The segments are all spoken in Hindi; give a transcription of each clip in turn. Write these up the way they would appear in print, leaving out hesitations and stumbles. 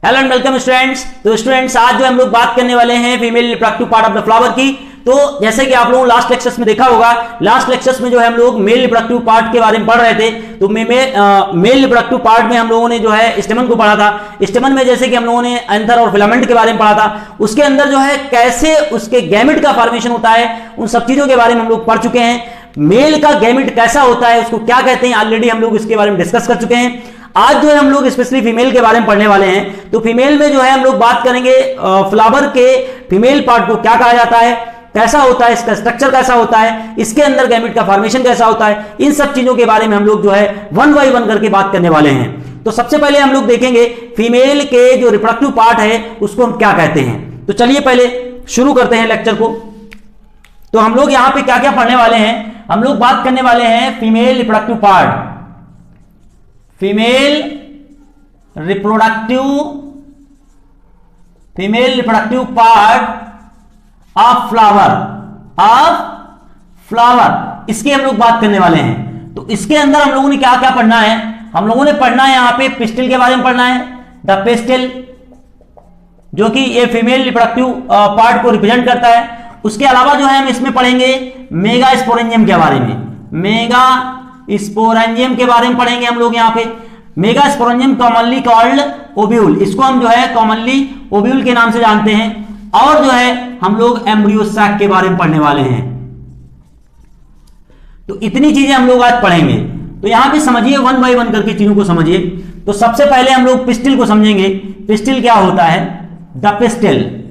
Hello and welcome students. तो स्टूडेंट्स आज जो हम लोग बात करने वाले हैं female reproductive part of the flower की। तो जैसे कि आप लोगों ने लास्ट लेक्चर्स में देखा होगा, लास्ट लेक्चर्स में जो है हम लोग मेल रिप्रोडक्टिव पार्ट के बारे में पढ़ रहे थे। तो मेल रिप्रोडक्टिव पार्ट में हम लोगों ने जो है स्टेमन को पढ़ा था। स्टेमन में जैसे कि हम लोगों ने एंथर और फिलामेंट के बारे में पढ़ा था, उसके अंदर जो है कैसे उसके गैमेट का फॉर्मेशन होता है, उन सब चीजों के बारे में हम लोग पढ़ चुके हैं। मेल का गैमेट कैसा होता है, उसको क्या कहते हैं, ऑलरेडी हम लोग इसके बारे में डिस्कस कर चुके हैं। आज जो है हम लोग स्पेशली फीमेल के बारे में पढ़ने वाले हैं। तो फीमेल में जो है हम लोग बात करेंगे फ्लावर के फीमेल पार्ट को क्या कहा जाता है, कैसा होता है, इसका स्ट्रक्चर कैसा होता है, इसके अंदर गैमेट का फॉर्मेशन कैसा होता है, इन सब चीजों के बारे में हम लोग जो है वन बाय वन करके बात करने वाले हैं। तो सबसे पहले हम लोग देखेंगे फीमेल के जो रिप्रोडक्टिव पार्ट है उसको हम क्या कहते हैं। तो चलिए पहले शुरू करते हैं लेक्चर को। तो हम लोग यहां पे क्या क्या पढ़ने वाले हैं, हम लोग बात करने वाले हैं female reproductive part, female reproductive part of flower, इसकी हम लोग बात करने वाले हैं। तो इसके अंदर हम लोगों ने क्या क्या पढ़ना है, हम लोगों ने पढ़ना है यहां पे पिस्टिल के बारे में पढ़ना है, द पिस्टिल जो कि ये फीमेल रिप्रोडक्टिव पार्ट को रिप्रेजेंट करता है। उसके अलावा जो है हम इसमें पढ़ेंगे मेगास्पोरेंजियम के बारे में, मेगास्पोरेंजियम के बारे में पढ़ेंगे हम लोग। यहां पे मेगास्पोरेंजियम कॉमनली कॉल्ड ओव्यूल, इसको हम जो है कॉमनली ओव्यूल के नाम से जानते हैं। और जो है हम लोग एम्ब्रियो सैक के बारे में पढ़ने वाले हैं। तो इतनी चीजें हम लोग आज पढ़ेंगे। तो यहां पे समझिए वन बाय वन करके चीजों को समझिए। तो सबसे पहले हम लोग पिस्टिल को समझेंगे। पिस्टिल क्या होता है, द पिस्टिल।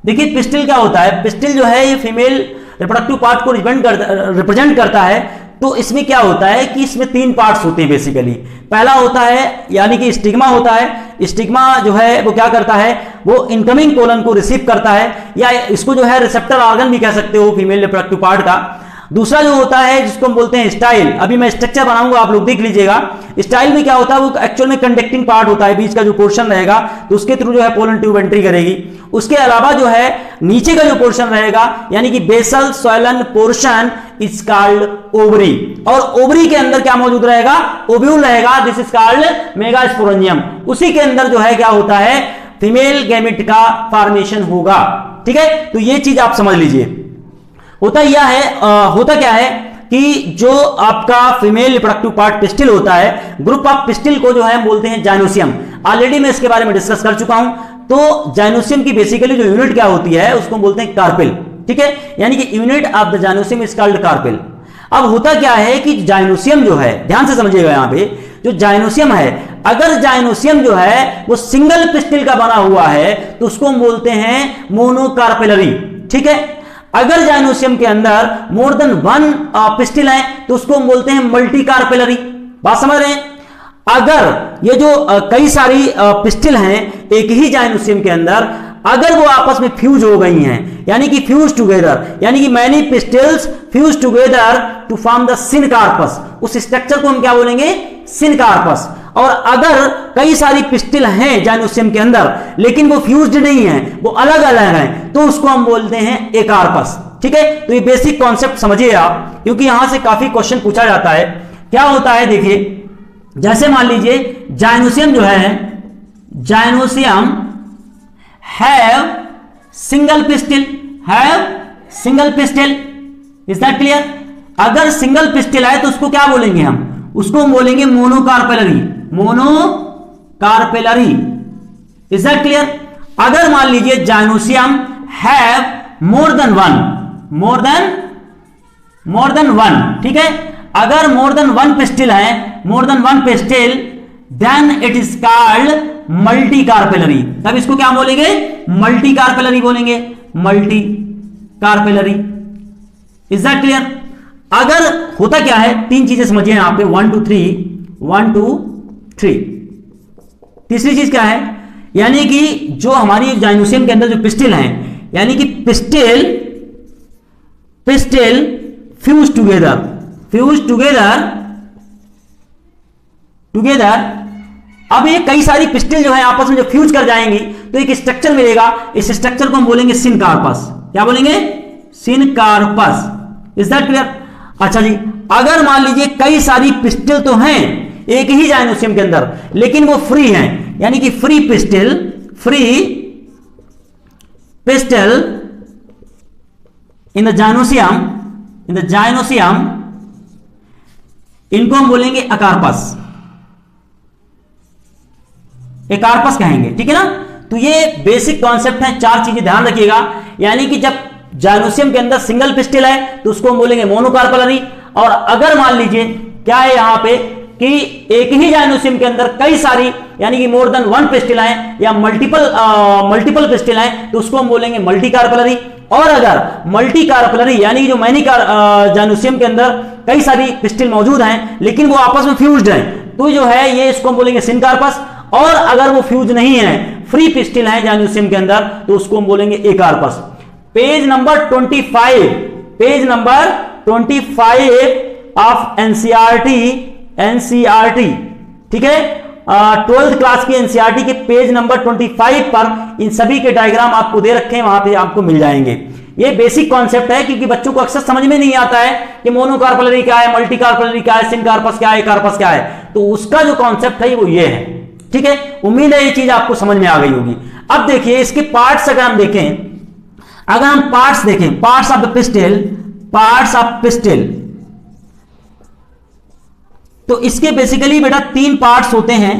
देखिए पिस्टिल क्या होता है, पिस्टिल जो है ये फीमेल रिप्रोडक्टिव पार्ट को रिप्रेजेंट करता है। तो इसमें क्या होता है कि इसमें तीन पार्ट्स होते हैं बेसिकली। पहला होता है यानी कि स्टिग्मा होता है। स्टिग्मा जो है वो क्या करता है, वो इनकमिंग पोलन को रिसीव करता है, या इसको जो है रिसेप्टर ऑर्गन भी कह सकते हो फीमेल रिप्रोडक्टिव पार्ट का। दूसरा जो होता है जिसको हम बोलते हैं स्टाइल, अभी मैं स्ट्रक्चर बनाऊंगा आप लोग देख लीजिएगा। स्टाइल में क्या होता है, वो एक्चुअल में कंडक्टिंग पार्ट होता है, बीच का जो पोर्शन रहेगा तो उसके थ्रू जो है पोलन ट्यूब एंट्री करेगी। उसके अलावा जो है नीचे का जो पोर्शन रहेगा यानी कि basal swollen portion is called ovary, और ओवरी के अंदर क्या मौजूद रहेगा, ओव्यूल रहेगा, दिस इज कॉल्ड मेगास्पोरेंजियम। उसी के अंदर जो है क्या होता है, फीमेल गैमेट का फॉर्मेशन होगा। ठीक है, तो ये चीज आप समझ लीजिए। होता क्या है कि जो आपका फीमेल रिप्रोडक्टिव पार्ट पिस्टिल होता है, ग्रुप ऑफ पिस्टिल को जो है हम बोलते हैं जाइनोसियम। ऑलरेडी मैं इसके बारे में डिस्कस कर चुका हूं। तो जाइनोसियम की बेसिकली जो यूनिट क्या होती है उसको हम बोलते हैं कार्पेल। ठीक है, यानी कि unit of the gynoecium is called carpel. अब होता क्या है कि जाइनोसियम जो है, ध्यान से समझिएगा, यहां पे जो जाइनोसियम है, अगर जाइनोसियम जो है वो सिंगल पिस्टिल का बना हुआ है तो उसको हम बोलते हैं मोनोकार्पेलरी। ठीक है, अगर जाइनोसियम के अंदर मोर देन वन पिस्टिल है तो उसको हम बोलते हैं मल्टी कार्पेलरी। बात समझ रहे हैं। अगर ये जो कई सारी पिस्टिल हैं एक ही जाइनोसियम के अंदर, अगर वो आपस में फ्यूज हो गई हैं यानी कि फ्यूज टुगेदर, यानी कि many pistils fuse together to form the syncarpous, उस स्ट्रक्चर को हम क्या बोलेंगे, सिनकार्पस। और अगर कई सारी पिस्टिल हैं जाइनोसियम के अंदर लेकिन वो फ्यूज्ड नहीं है, वो अलग अलग हैं, तो उसको हम बोलते हैं एकार्पस। ठीक है, तो ये बेसिक कॉन्सेप्ट समझिए आप, क्योंकि यहां से काफी क्वेश्चन पूछा जाता है। क्या होता है देखिए, जैसे मान लीजिए जाइनोसियम जो है, gynoecium have single pistil, is that clear. अगर सिंगल पिस्टिल है तो उसको क्या बोलेंगे हम, उसको हम बोलेंगे मोनोकार्पेलरी, इज दैट क्लियर। अगर मान लीजिए gynoecium have more than one, ठीक है, अगर मोर देन वन पिस्टिल है, then it is called multi carpellary. तब इसको क्या बोलेंगे, मल्टी कार्पेलरी बोलेंगे, multi carpellary. Is that clear. अगर होता क्या है, तीन चीजें समझिए यहां पे, 1 2 3। तीसरी चीज क्या है, यानी कि जो हमारी जाइनोसियम के अंदर जो पिस्टिल है, यानी कि पिस्टिल फ्यूज टुगेदर। अब ये कई सारी पिस्टिल जो है आपस में जो फ्यूज कर जाएंगी तो एक स्ट्रक्चर मिलेगा, इस स्ट्रक्चर को हम बोलेंगे सिनकार्पस। क्या बोलेंगे, सिनकार्पस। Is that clear. अच्छा जी, अगर मान लीजिए कई सारी पिस्टिल तो हैं एक ही जाइनोसियम के अंदर, लेकिन वो फ्री हैं, यानी कि फ्री पिस्टल इन द जाइनोसियम, इनको हम बोलेंगे अकार्पस कहेंगे, ठीक है ना। तो ये बेसिक कॉन्सेप्ट है, 4 चीजें ध्यान रखिएगा। यानी कि जब जाइनोसियम के अंदर सिंगल पिस्टिल है तो उसको हम बोलेंगे मोनोकार्पलरी, और अगर मान लीजिए क्या है यहां पे कि एक ही जाइनोसियम के अंदर कई सारी, यानी कि मोर देन 1 पिस्टिल है या मल्टीपल पिस्टिल है, तो उसको हम बोलेंगे मल्टीकार्पलरी। और अगर मल्टीकार्पलरी यानी जो मैनी जाइनोसियम के अंदर कई सारी पिस्टिल मौजूद हैं लेकिन वो आपस में फ्यूज्ड हैं, तो जो है ये इसको हम बोलेंगे सिनकार्पस। और अगर वो फ्यूज नहीं है, फ्री पिस्टिल है जाइनोसियम के अंदर, तो उसको हम बोलेंगे एकार्पस। पेज नंबर 25 ऑफ एनसीईआरटी, ठीक है, 12th क्लास की एनसीईआरटी के पेज नंबर 25 पर इन सभी के डायग्राम आपको दे रखे हैं, वहां पे आपको मिल जाएंगे। ये बेसिक कॉन्सेप्ट है, क्योंकि बच्चों को अक्सर समझ में नहीं आता है कि मोनोकार्पलरी क्या है, मल्टीकार्पलरी क्या है, सिनकार्पस क्या है, एकार्पस क्या है। तो उसका जो कॉन्सेप्ट है वो ये है, ठीक है। उम्मीद है ये चीज आपको समझ में आ गई होगी। अब देखिए इसके पार्ट्स अगर हम देखें, अगर हम पार्ट्स देखें, पार्ट्स ऑफ पिस्टिल, तो इसके बेसिकली बेटा 3 पार्ट्स होते हैं।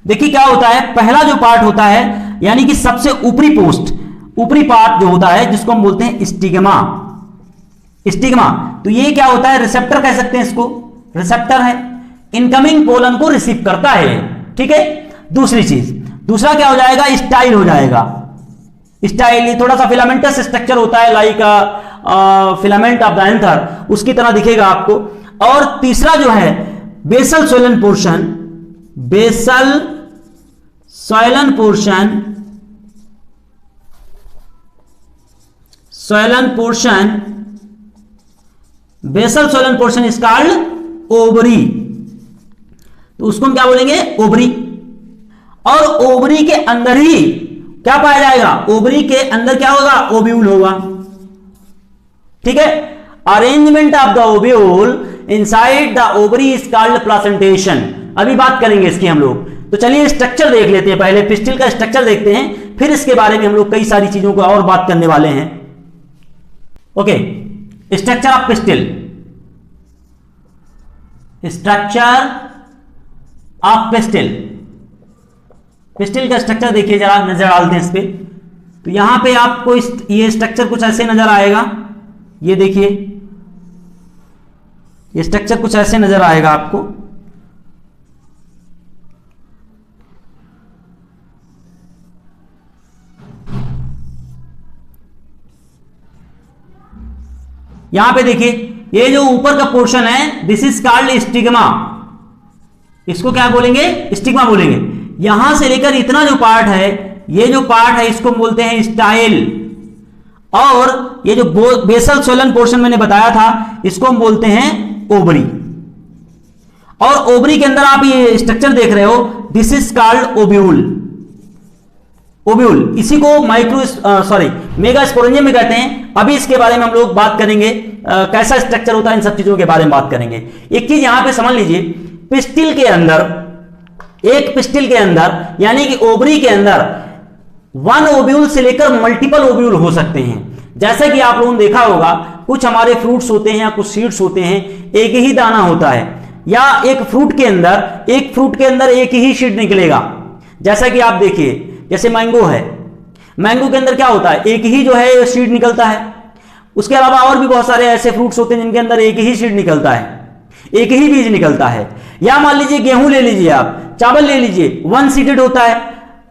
देखिए क्या होता है, पहला जो पार्ट होता है यानी कि सबसे ऊपरी पार्ट जो होता है जिसको हम बोलते हैं स्टिग्मा। तो ये क्या होता है, रिसेप्टर कह सकते हैं इसको, रिसेप्टर है, इनकमिंग पोलन को रिसीव करता है, ठीक है। दूसरा क्या हो जाएगा, स्टाइल हो जाएगा। स्टाइल ये थोड़ा सा फिलामेंटस स्ट्रक्चर होता है, like filament of the anther, उसकी तरह दिखेगा आपको। और तीसरा जो है basal swollen portion is called ovary, तो उसको हम क्या बोलेंगे, ओवरी। और ओवरी के अंदर ही क्या पाया जाएगा, ओवरी के अंदर क्या होगा, ओव्यूल होगा, ठीक है। Arrangement of the ovule inside the ovary is called placentation. अभी बात करेंगे इसकी हम लोग। तो चलिए स्ट्रक्चर देख लेते हैं, पहले पिस्टिल का स्ट्रक्चर देखते हैं, फिर इसके बारे में हम लोग कई सारी चीजों को और बात करने वाले हैं। Okay, structure of pistil, pistil का स्ट्रक्चर देखिए जरा, नजर डालते हैं इस पे। तो यहां पे आपको ये स्ट्रक्चर कुछ ऐसे नजर आएगा, ये देखिए ये स्ट्रक्चर कुछ ऐसे नजर आएगा आपको। यहां पे देखिए ये जो ऊपर का पोर्शन है, दिस इज कॉल्ड स्टिग्मा। इसको क्या बोलेंगे, स्टिग्मा बोलेंगे। यहां से लेकर इतना जो पार्ट है, ये जो पार्ट है इसको बोलते हैं स्टाइल। और ये जो बेसल सोलन पोर्शन मैंने बताया था, इसको हम बोलते हैं ओवरी। और ओवरी के अंदर आप ये स्ट्रक्चर देख रहे हो, दिस इज कॉल्ड ओव्यूल। इसी को मेगा स्पोरेंजियम में कहते हैं। अभी इसके बारे में हम लोग बात करेंगे, कैसा स्ट्रक्चर होता है, इन सब चीजों के बारे में बात करेंगे। एक चीज यहां पे समझ लीजिए, पिस्टिल के अंदर यानी कि ओवरी के अंदर 1 ओव्यूल से लेकर मल्टीपल ओव्यूल हो सकते हैं। जैसा कि आप लोगों ने देखा होगा, कुछ हमारे फ्रूट्स होते हैं या कुछ सीड्स होते हैं, एक ही दाना होता है, या एक फ्रूट के अंदर एक ही सीड निकलेगा। जैसा कि आप देखिए, जैसे मैंगो है, मैंगो के अंदर क्या होता है, एक ही जो है सीड निकलता है। उसके अलावा और भी बहुत सारे ऐसे फ्रूट्स होते हैं जिनके अंदर एक ही सीड निकलता है, एक ही बीज निकलता है। या मान लीजिए गेहूं ले लीजिए, आप चावल ले लीजिए, 1 सीडेड होता है,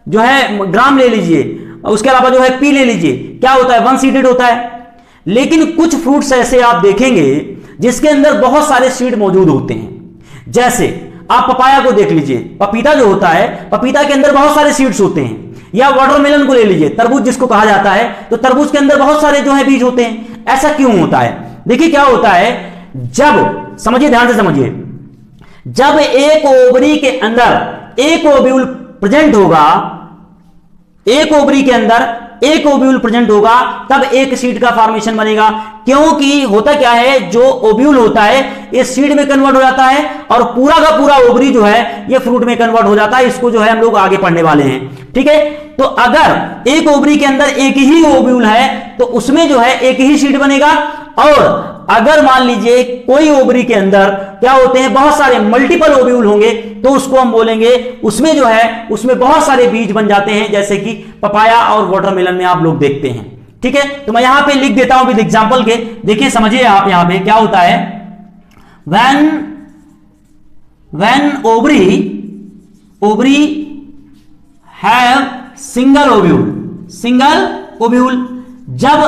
जो है ग्राम ले लीजिए, उसके अलावा जो है पी ले लीजिए, क्या होता है, 1 सीडेड होता है। लेकिन कुछ फ्रूट्स ऐसे आप देखेंगे जिसके अंदर बहुत सारे सीड मौजूद होते हैं। जैसे आप पपाया को देख लीजिए, पपीता जो होता है, पपीता के अंदर बहुत सारे सीड्स होते हैं। या वाटरमेलन को ले लीजिए, तरबूज जिसको कहा जाता है, तो तरबूज के अंदर बहुत सारे जो है बीज होते हैं। ऐसा क्यों होता है, देखिए क्या होता है, जब समझिए, ध्यान से समझिए, जब एक ओवरी के अंदर एक ओव्यूल प्रेजेंट होगा, एक ओवरी के अंदर एक ओव्यूल प्रेजेंट होगा तब एक सीड का फॉर्मेशन बनेगा। क्योंकि होता क्या है, जो ओव्यूल होता है ये सीड में कन्वर्ट हो जाता है और पूरा का पूरा ओवरी जो है ये फ्रूट में कन्वर्ट हो जाता है। इसको जो है हम लोग आगे पढ़ने वाले हैं, ठीक है। तो अगर एक ओवरी के अंदर एक ही ओव्यूल है तो उसमें जो है एक ही सीड बनेगा, और अगर मान लीजिए कोई ओवरी के अंदर क्या होते हैं, बहुत सारे मल्टीपल ओव्यूल होंगे, तो उसको हम बोलेंगे उसमें जो है उसमें बहुत सारे बीज बन जाते हैं, जैसे कि पपाया और वाटरमेलन में आप लोग देखते हैं, ठीक है। तो मैं यहां पे लिख देता हूं विद एग्जांपल के, देखिए समझिए आप यहां पे क्या होता है। when ovary have single ovule, जब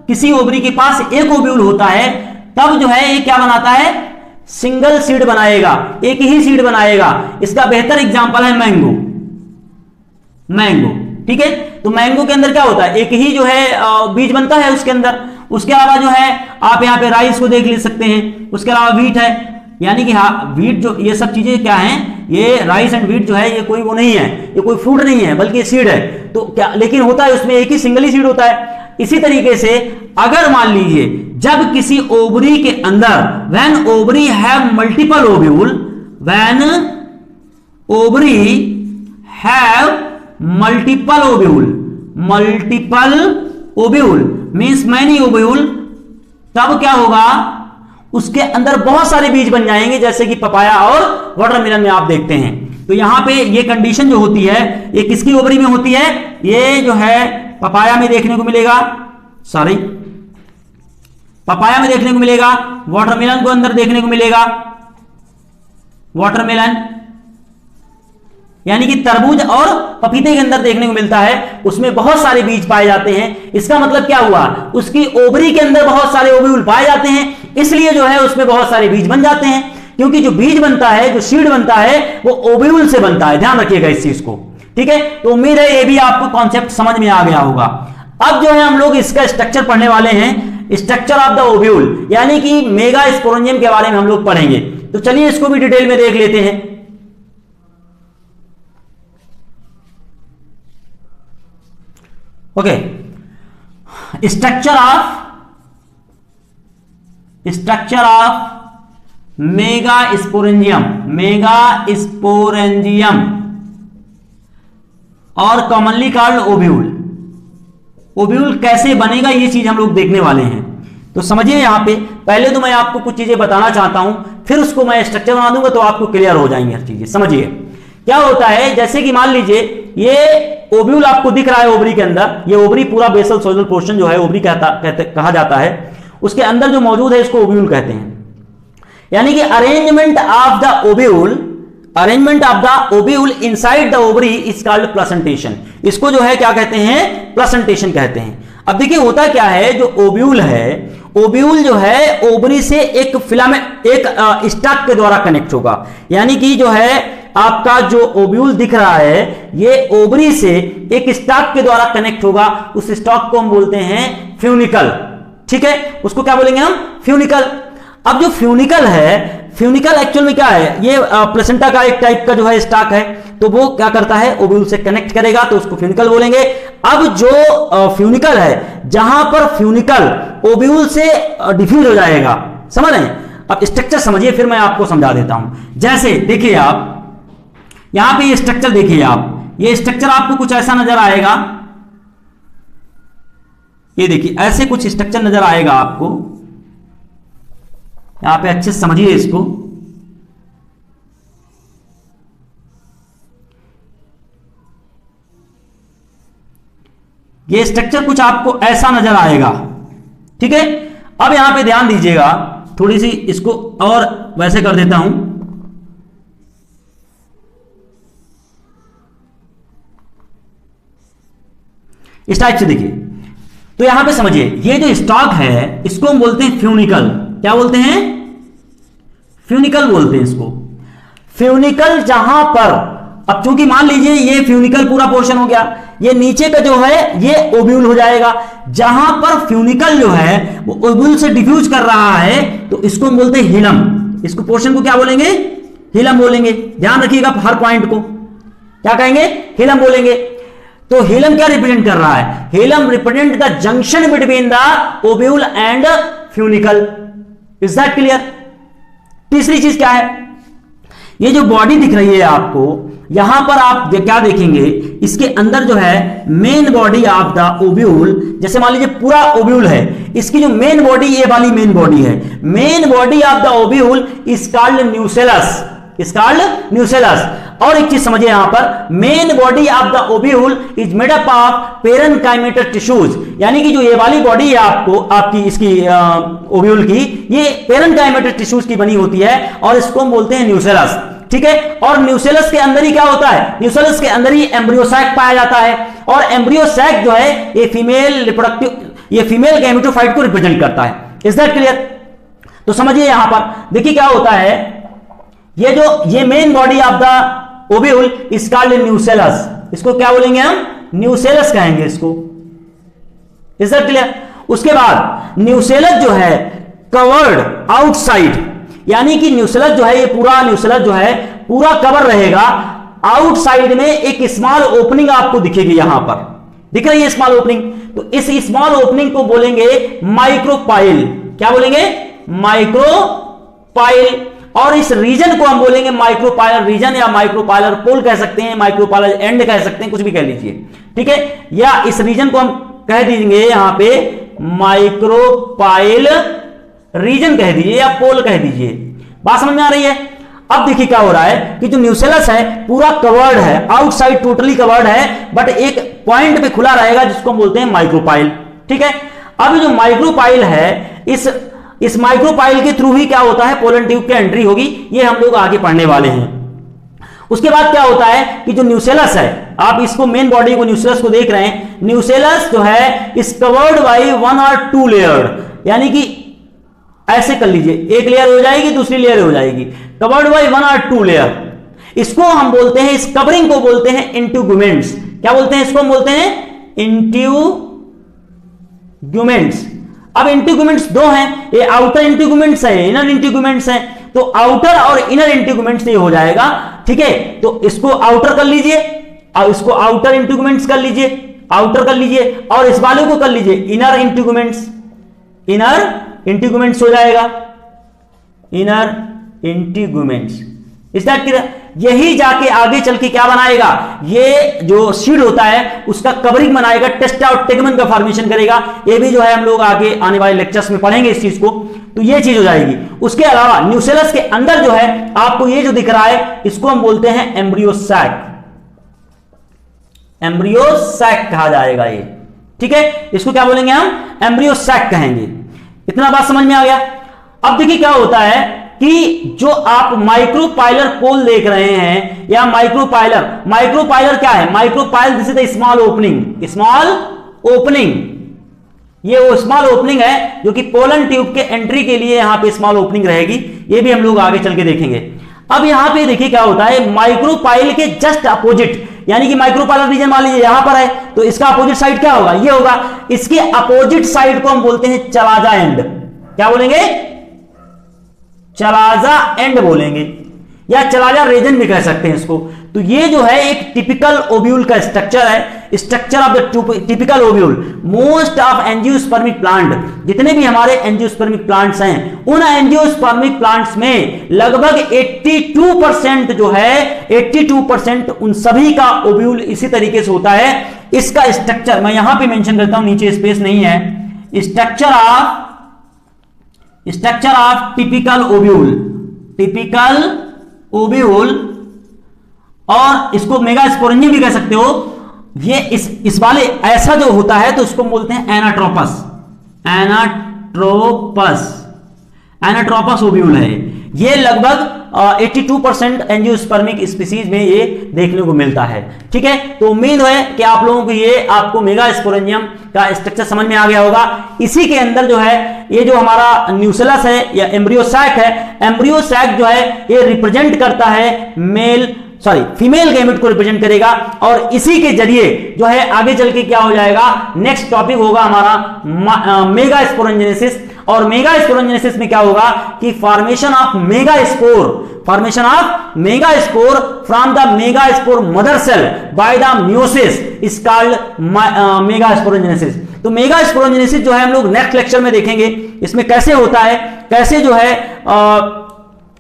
किसी ओवरी के पास एक ओव्यूल होता है तब जो है ये क्या बनाता है, सिंगल सीड बनाएगा, एक ही सीड बनाएगा। इसका बेहतर एग्जांपल है मैंगो, ठीक है। तो मैंगो के अंदर क्या होता है, एक ही जो है बीज बनता है उसके अंदर। उसके अलावा जो है आप यहाँ पे राइस को देख ले सकते हैं, उसके अलावा व्हीट है, यानी कि हाँ व्हीट जो ये सब चीजें क्या हैं, ये राइस एंड व्हीट जो है ये कोई वो नहीं है, ये कोई फ्रूट नहीं है बल्कि सीड है। तो क्या लेकिन होता है उसमें एक ही सिंगल ही सीड होता है। इसी तरीके से अगर मान लीजिए जब किसी ओवरी के अंदर when ovary have multiple ovule, when ovary have multiple ovule means many ovule, तब क्या होगा, उसके अंदर बहुत सारे बीज बन जाएंगे, जैसे कि पपाया और वाटरमेलन में आप देखते हैं। तो यहां पे ये कंडीशन जो होती है ये किसकी ओवरी में होती है, ये जो है पपाया में देखने को मिलेगा, पपाया में देखने को मिलेगा, वाटरमेलन को अंदर देखने को मिलेगा, वाटरमेलन यानी कि तरबूज और पपीते के अंदर देखने को मिलता है, उसमें बहुत सारे बीज पाए जाते हैं। इसका मतलब क्या हुआ, उसकी ओवरी के अंदर बहुत सारे ओव्यूल पाए जाते हैं, इसलिए जो है उसमें बहुत सारे बीज बन जाते हैं। क्योंकि जो बीज बनता है, जो सीड बनता है वो ओव्यूल से बनता है, ध्यान रखिएगा इस चीज को, ठीक है। तो उम्मीद है ये भी आपको कॉन्सेप्ट समझ में आ गया होगा। अब जो है हम लोग इसका स्ट्रक्चर पढ़ने वाले हैं, स्ट्रक्चर ऑफ द ओव्यूल, यानी कि मेगा स्पोरेंजियम के बारे में हम लोग पढ़ेंगे। तो चलिए इसको भी डिटेल में देख लेते हैं। Okay, structure of mega sporangium और कॉमनली कॉल्ड ओव्यूल कैसे बनेगा ये चीज हम लोग देखने वाले हैं। तो समझिए यहां पे पहले तो मैं आपको कुछ चीजें बताना चाहता हूं, फिर उसको मैं स्ट्रक्चर बना दूंगा तो आपको क्लियर हो जाएंगी हर चीजें। समझिए क्या होता है, जैसे कि मान लीजिए ये ओव्यूल आपको दिख रहा है ओवरी के अंदर, ये ओवरी पूरा बेसल सोलर पोर्शन जो है ओवरी कहा जाता है, उसके अंदर जो मौजूद है इसको ओव्यूल कहते हैं। यानी कि arrangement of the ovule inside the ovary is called placentation. इसको जो है क्या कहते हैं, प्लेसेंटेशन कहते हैं। अब देखिए होता क्या है, जो ओव्यूल है, ओव्यूल जो है ओवरी से एक फिलामेंट, एक स्टॉक के द्वारा कनेक्ट होगा। यानी कि जो है आपका जो ओव्यूल दिख रहा है ये ओवरी से एक स्टॉक के द्वारा कनेक्ट होगा, उस स्टॉक को हम बोलते हैं फ्यूनिकल, ठीक है। उसको क्या बोलेंगे हम, फ्यूनिकल। अब जो फ्यूनिकल है, फ्यूनिकल एक्चुअल में क्या है, ये प्लेसेंटा का एक टाइप का जो है स्टॉक है, तो वो क्या करता है ओव्यूल से कनेक्ट करेगा, तो उसको फ्यूनिकल बोलेंगे। अब जो फ्यूनिकल है, जहां पर फ्यूनिकल ओव्यूल से डिफ्यूज हो जाएगा, समझ रहे हैं। अब स्ट्रक्चर समझिए फिर मैं आपको समझा देता हूं। जैसे देखिए आप यहां पे ये स्ट्रक्चर देखिए आप, ये स्ट्रक्चर आपको कुछ ऐसा नजर आएगा, ये देखिए ऐसे कुछ स्ट्रक्चर नजर आएगा आपको। यहां पे अच्छे से समझिए इसको। ये स्ट्रक्चर कुछ आपको ऐसा नजर आएगा, ठीक है। अब यहां पे ध्यान दीजिएगा, थोड़ी सी इसको और वैसे कर देता हूं। इस टाइप से देखिए, तो यहां पे समझिए ये जो स्टॉक है इसको हम बोलते हैं फ्यूनिकल। क्या बोलते हैं, फ्यूनिकल बोलते हैं इसको। फ्यूनिकल जहां पर, अब चूंकि मान लीजिए ये फ्यूनिकल पूरा पोर्शन हो गया, ये नीचे का जो है ये ओव्यूल हो जाएगा। जहां पर फ्यूनिकल जो है वो ओव्यूल से डिफ्यूज कर रहा है तो इसको हम बोलते हैं हिलम। इसको पोर्शन को क्या बोलेंगे, हिलम बोलेंगे। ध्यान रखिएगा हर पॉइंट को, क्या कहेंगे, हिलम बोलेंगे। तो हेलम क्या रिप्रेजेंट कर रहा है? Hilum represent the junction between the ovule and funicle. Is that clear? तीसरी चीज क्या है, ये जो बॉडी दिख रही है आपको, यहां पर आप क्या देखेंगे, इसके अंदर जो है main body of the ovule, जैसे मान लीजिए पूरा ओव्यूल है, इसकी जो मेन बॉडी, ये वाली मेन बॉडी है, main body of the ovule is called nucellus, is called nucellus. और एक चीज समझिए यहां पर, main body of the ovule is made up of parenchymatous tissues, यानी कि जो ये वाली बॉडी है आपकी इसकी ओव्यूल की, ये पेरेन्काइमेटर टिश्यूज की बनी होती है और इसको हम बोलते हैं न्यूसेलस। ठीक है, और न्यूसेलस के अंदर ही क्या होता है, न्यूसेलस के अंदर ही एम्ब्रियो सैक पाया जाता है, और एम्ब्रियो सैक जो है ये फीमेल रिप्रोडक्टिव, ये फीमेल गैमेटोफाइट को रिप्रेजेंट करता है। Is that clear? तो समझिए यहां पर देखिए क्या होता है, ये main body of the ovule is called nucellus, इसको क्या बोलेंगे हम? न्यूसेलस कहेंगे इसको। Is that clear? उसके बाद न्यूसेलस जो है कवर्ड आउटसाइड, यानी कि न्यूसेलस जो है, ये पूरा न्यूसेलस जो है पूरा कवर रहेगा, आउटसाइड में एक स्मॉल ओपनिंग आपको दिखेगी, यहां पर दिख रही है स्मॉल ओपनिंग, तो इस स्मॉल ओपनिंग को बोलेंगे माइक्रोपाइल। क्या बोलेंगे? माइक्रोपाइल। और इस रीजन को हम बोलेंगे माइक्रोपाइलर रीजन, या माइक्रोपाइलर पोल कह सकते हैं, माइक्रोपाइलर एंड कह सकते हैं, कुछ भी कह लीजिए। ठीक है, या इस रीजन को हम कह दीजिए यहां पे माइक्रोपाइल रीजन कह दीजिए, या पोल कह दीजिए। बात समझ में आ रही है? अब देखिए क्या हो रहा है कि जो न्यूसेलस है पूरा कवर्ड है, आउटसाइड टोटली कवर्ड है, बट एक पॉइंट पे खुला रहेगा जिसको हम बोलते हैं माइक्रोपाइल। ठीक है, अब जो माइक्रोपाइल है, इस माइक्रोपाइल के थ्रू ही क्या होता है, पोलन ट्यूब की एंट्री होगी, ये हम लोग आगे पढ़ने वाले हैं। उसके बाद क्या होता है कि जो न्यूसेलस है, आप इसको मेन बॉडी को न्यूसेलस को देख रहे हैं, न्यूसेलस जो है इस कवर्ड बाय 1 और 2 लेयर, यानी कि ऐसे कर लीजिए, एक लेयर हो जाएगी, दूसरी लेयर हो जाएगी, कवर्ड बाय 1 और 2 लेयर। इसको हम बोलते हैं, इस कवरिंग को बोलते हैं इंट्यूगुमेंट्स। क्या बोलते हैं इसको? हम बोलते हैं इंट्यूगुमेंट्स। अब इंट्यूगुमेंट्स दो हैं, ये आउटर इंट्यूगुमेंट्स है, इनर इंट्यूगुमेंट्स है, तो आउटर और इनर इंट्यूगुमेंट्स ये हो जाएगा। ठीक है, तो इसको आउटर कर लीजिए, और इसको आउटर इंट्यूगुमेंट्स कर लीजिए, आउटर कर लीजिए, और इस वाले को कर लीजिए इनर इंट्यूगुमेंट्स, इनर इंट्यूगुमेंट्स हो जाएगा, इनर इंट्यूगुमेंट्स। इस टाइप की यही जाके आगे चल के क्या बनाएगा, ये जो सीड होता है उसका कवरिंग बनाएगा, टेस्ट और टेगमन का फॉर्मेशन करेगा। ये भी जो है हम लोग आगे आने वाले लेक्चर्स में पढ़ेंगे इस चीज को, तो ये चीज हो जाएगी। उसके अलावा न्यूसेलस के अंदर जो है आपको ये जो दिख रहा है, इसको हम बोलते हैं एम्ब्रियो सैक, एम्ब्रियो सैक कहा जाएगा ये। ठीक है, इसको क्या बोलेंगे हम? एम्ब्रियो सैक कहेंगे। इतना बात समझ में आ गया? अब देखिए क्या होता है कि जो आप माइक्रोपाइलर पोल देख रहे हैं, या माइक्रोपाइलर क्या है? Micropyle this is the small opening, small opening, ये वो स्मॉल ओपनिंग है जो कि पोलन ट्यूब के एंट्री के लिए यहां पे स्मॉल ओपनिंग रहेगी। ये भी हम लोग आगे चल के देखेंगे। अब यहां पे देखिए क्या होता है, माइक्रोपाइल के जस्ट अपोजिट, यानी कि माइक्रोपाइलर रीजन मान लीजिए यहां पर है, तो इसका अपोजिट साइड क्या होगा? ये होगा। इसके अपोजिट साइड को हम बोलते हैं चलाजा एंड। क्या बोलेंगे? चलाजा एंड बोलेंगे, या चलाजा रीजन भी कह सकते हैं इसको। तो ये जो है एक टिपिकल ओव्यूल का स्ट्रक्चर है, structure of the typical ovule. Most of angiospermic plant, जितने भी हमारे एंजियोस्पर्मिक प्लांट्स हैं, उन एंजियोस्पर्मिक प्लांट्स में लगभग 82% जो है, 82% उन सभी का ओव्यूल इसी तरीके से होता है। इसका स्ट्रक्चर मैं यहां पे मेंशन करता हूं, नीचे स्पेस नहीं है। Structure of typical ovule, typical ovule, और इसको मेगास्पोरेंजियम भी कह सकते हो। ये इस वाले ऐसा जो होता है तो उसको बोलते हैं एनाट्रोपस, एनाट्रोपस ओव्यूल है। ये लगभग 82% एंजियोस्पर्मिक स्पीसीज में ये देखने को मिलता है। ठीक है, तो उम्मीद है कि आप लोगों को ये आपको मेगास्पोरेंजियम का स्ट्रक्चर समझ में आ गया होगा। इसी के अंदर जो है ये जो हमारा न्यूसेलस है या एम्ब्रियो सैक है, एम्ब्रियो सैक जो है ये रिप्रेजेंट करता है फीमेल गैमेट को रिप्रेजेंट करेगा, और इसी के जरिए जो है आगे चल के क्या हो जाएगा, नेक्स्ट टॉपिक होगा हमारा मेगास्पोरेंजेनेसिस, और मेगा स्पोरोजेनेसिस में क्या होगा कि formation of megaspore from the megaspore mother cell by the meiosis is called megasporogenesis. तो मेगा स्पोरोजेनेसिस जो है हम लोग नेक्स्ट लेक्चर में देखेंगे, इसमें कैसे होता है, कैसे जो है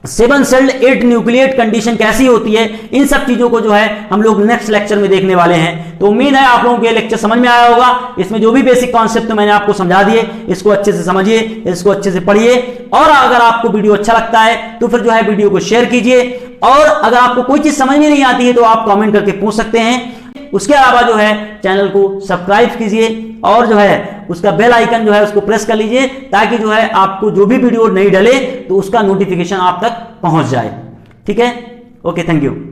7 सेल्ड 8 न्यूक्लिएट कंडीशन कैसी होती है, इन सब चीजों को जो है हम लोग नेक्स्ट लेक्चर में देखने वाले हैं। तो उम्मीद है आप लोगों को ये लेक्चर समझ में आया होगा। इसमें जो भी बेसिक कॉन्सेप्ट मैंने आपको समझा दिए, इसको अच्छे से समझिए, इसको अच्छे से पढ़िए, और अगर आपको वीडियो अच्छा लगता है तो फिर जो है वीडियो को शेयर कीजिए, और अगर आपको कोई चीज समझ में नहीं आती है तो आप कॉमेंट करके पूछ सकते हैं। उसके अलावा जो है चैनल को सब्सक्राइब कीजिए और जो है उसका बेल आइकन जो है उसको प्रेस कर लीजिए, ताकि जो है आपको जो भी वीडियो नहीं डले तो उसका नोटिफिकेशन आप तक पहुंच जाए। ठीक है, ओके, थैंक यू।